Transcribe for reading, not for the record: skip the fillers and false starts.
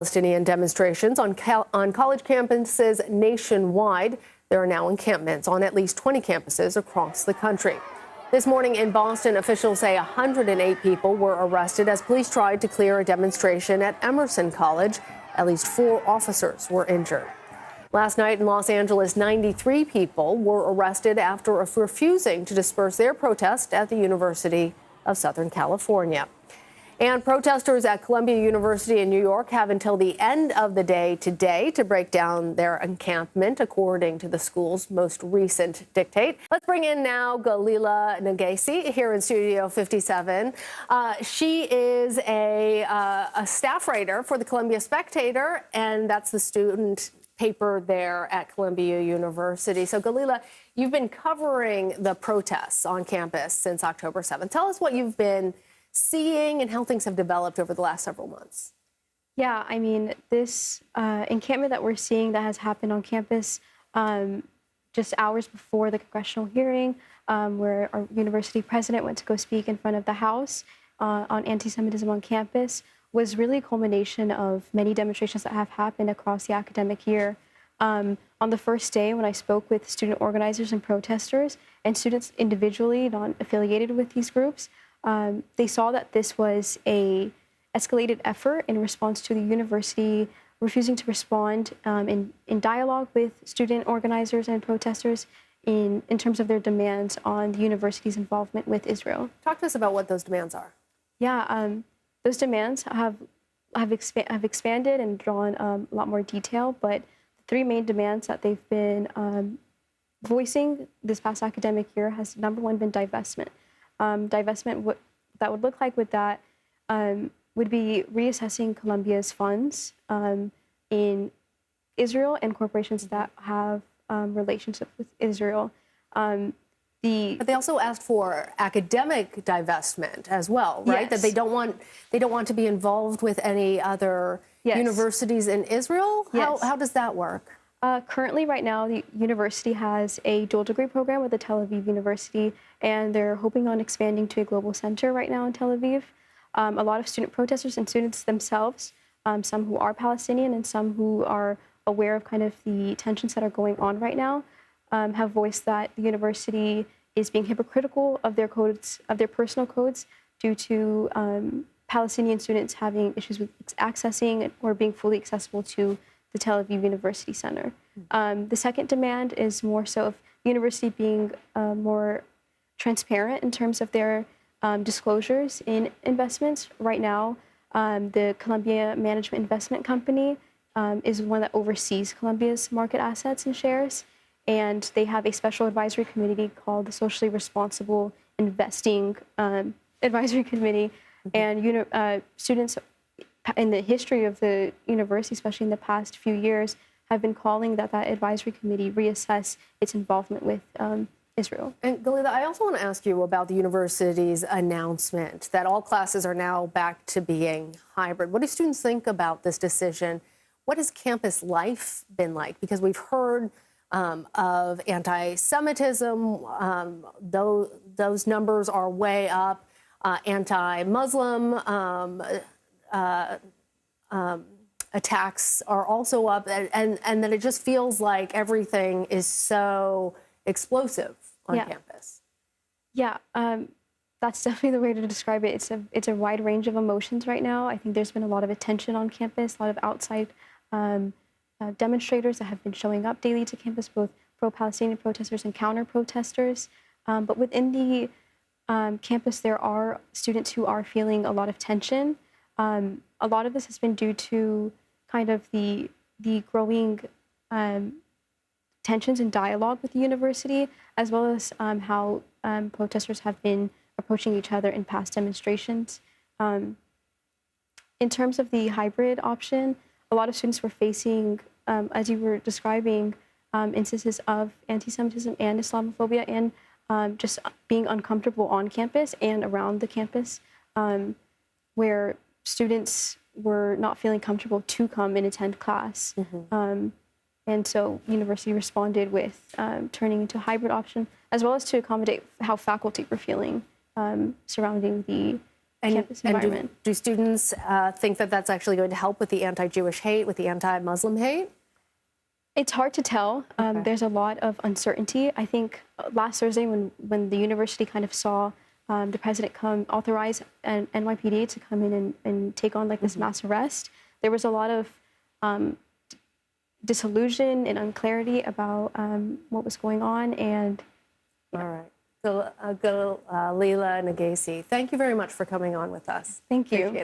Palestinian demonstrations on college campuses nationwide. There are now encampments on at least 20 campuses across the country. This morning in Boston, officials say 108 people were arrested as police tried to clear a demonstration at Emerson College. At least 4 officers were injured. Last night in Los Angeles, 93 people were arrested after refusing to disperse their protest at the University of Southern California. And protesters at Columbia University in New York have until the end of the day today to break down their encampment, according to the school's most recent dictate. Let's bring in now Gelila Negesse here in Studio 57. She is a staff writer for the Columbia Spectator, and that's the student paper there at Columbia University. So, Gelila, you've been covering the protests on campus since October 7th. Tell us what you've been seeing and how things have developed over the last several months. Yeah, I mean, this encampment that we're seeing that has happened on campus just hours before the congressional hearing, where our university president went to go speak in front of the House on anti-Semitism on campus, was really a culmination of many demonstrations that have happened across the academic year. On the first day, when I spoke with student organizers and protesters and students individually, not affiliated with these groups, they saw that this was a escalated effort in response to the university refusing to respond in dialogue with student organizers and protesters in terms of their demands on the university's involvement with Israel. Talk to us about what those demands are. Yeah, those demands have expanded and drawn a lot more detail, but the 3 main demands that they've been voicing this past academic year has, number 1, been divestment. Divestment, what that would look like with that would be reassessing Columbia's funds in Israel and corporations that have relationships with Israel. But they also asked for academic divestment as well, right? Yes. That they don't want to be involved with any other universities in Israel. Yes. How does that work? Currently, right now, the university has a dual degree program with the Tel Aviv University, and they're hoping on expanding to a global center right now in Tel Aviv. A lot of student protesters and students themselves, some who are Palestinian and some who are aware of kind of the tensions that are going on right now, have voiced that the university is being hypocritical of their codes, of their personal codes, due to Palestinian students having issues with accessing or being fully accessible to the Tel Aviv University Center. The second demand is more so of the university being more transparent in terms of their disclosures in investments. Right now, the Columbia Management Investment Company is one that oversees Columbia's market assets and shares, and they have a special advisory committee called the Socially Responsible Investing Advisory Committee, and students in the history of the university, especially in the past few years, have been calling that advisory committee reassess its involvement with Israel. And Gelila, I also want to ask you about the university's announcement that all classes are now back to being hybrid. What do students think about this decision? What has campus life been like? Because we've heard of anti-Semitism. Those numbers are way up. Anti-Muslim attacks are also up, and that it just feels like everything is so explosive on campus. Yeah, that's definitely the way to describe it. It's a wide range of emotions right now. I think there's been a lot of attention on campus, a lot of outside demonstrators that have been showing up daily to campus, both pro-Palestinian protesters and counter-protesters. But within the campus, there are students who are feeling a lot of tension. A lot of this has been due to kind of the growing tensions and dialogue with the university, as well as how protesters have been approaching each other in past demonstrations. In terms of the hybrid option, a lot of students were facing, as you were describing, instances of anti-Semitism and Islamophobia, and just being uncomfortable on campus and around the campus, where students were not feeling comfortable to come and attend class. And so university responded with turning into a hybrid option, as well as to accommodate how faculty were feeling surrounding the campus environment. Do students think that that's actually going to help with the anti-Jewish hate, with the anti-Muslim hate? It's hard to tell. There's a lot of uncertainty. I think last Thursday when the university kind of saw the president authorize NYPD to come in and take on like this mass arrest, there was a lot of disillusion and unclarity about what was going on. And all right. Gelila Negesse, thank you very much for coming on with us. Thank you. Appreciate it.